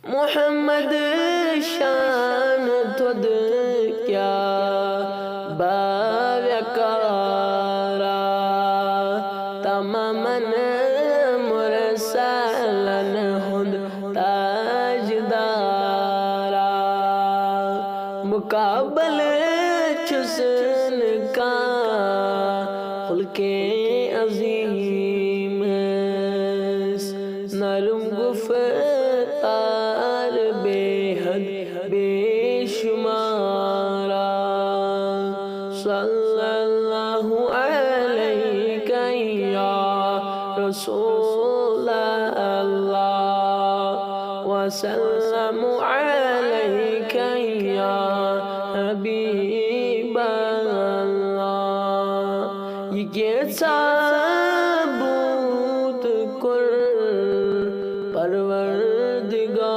محمد شان تھود کیا باویکارا تماماً مرسلن ہند تاجدارا مقابل چسن کا خلق عظیم نرم گفتار بے حد بے شمارا صلی اللہ علیہ یا رسول اللہ وسلم علیہ یا حبیب اللہ یہ کیسا بوت کر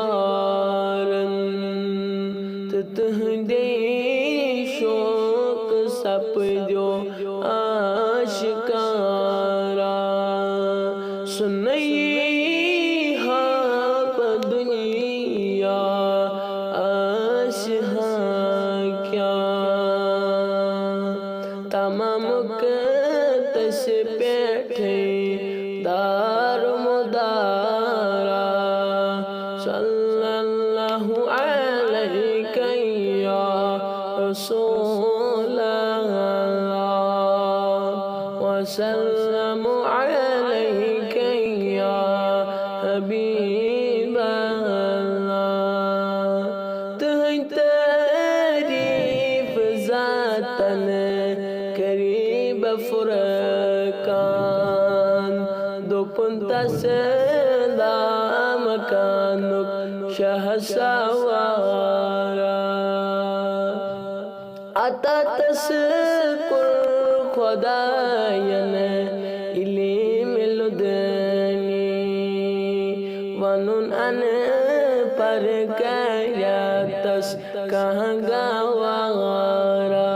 پروردگارن تتہدی شوق سپ جو آشکارا سنئی ہاپ دنیا آشہاں کیا تمام کتس پیٹھے دار مدارا صلی اللہ علیہ یا رسول اللہ وسلم علیہ یا حبیب اللہ تہن تعریف ذاتن قریب فرقان دوپن تسدا مکانک شہ سوارا عطا تذکر خداین علم لدنی ونن ان پر کریتس کہاں گوارا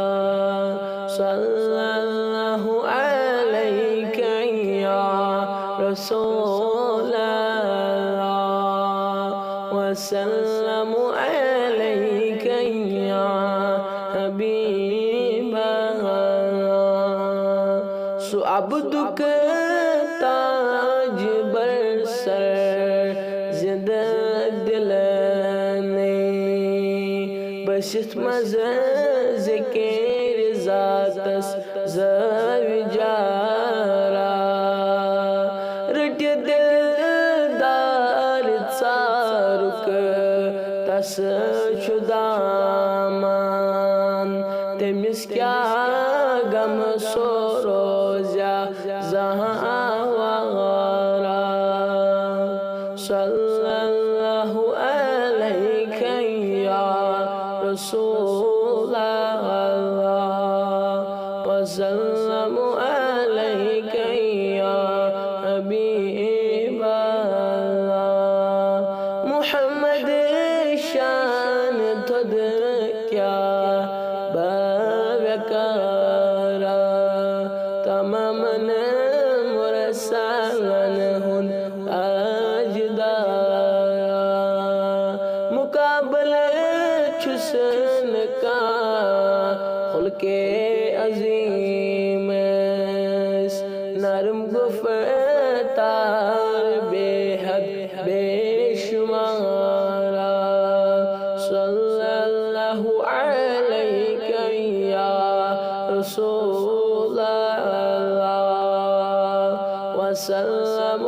صلی اللہ علیہ یا رسول اللہ وسلم علیہ یا حبیب اللہ سو عبدک تاج بر سر زندہ دلنی بشت مزہ ذکر ذاتس زوجارا رٹ دلدار ژارک تس شدامان تمس کیا غم سو روزیا زہاوارا صلی اللہ علیہ یا رسول اللہ وسلم علیہ یا حبیب اللہ محمد شان تھود کیا باویکارا تماماً مرسلن ہند تاجدارا مقابل چسن کا خلق عظیم نرم گفتار بے حد بے شمارا صلی اللہ علیہ یا رسول اللہ وسلم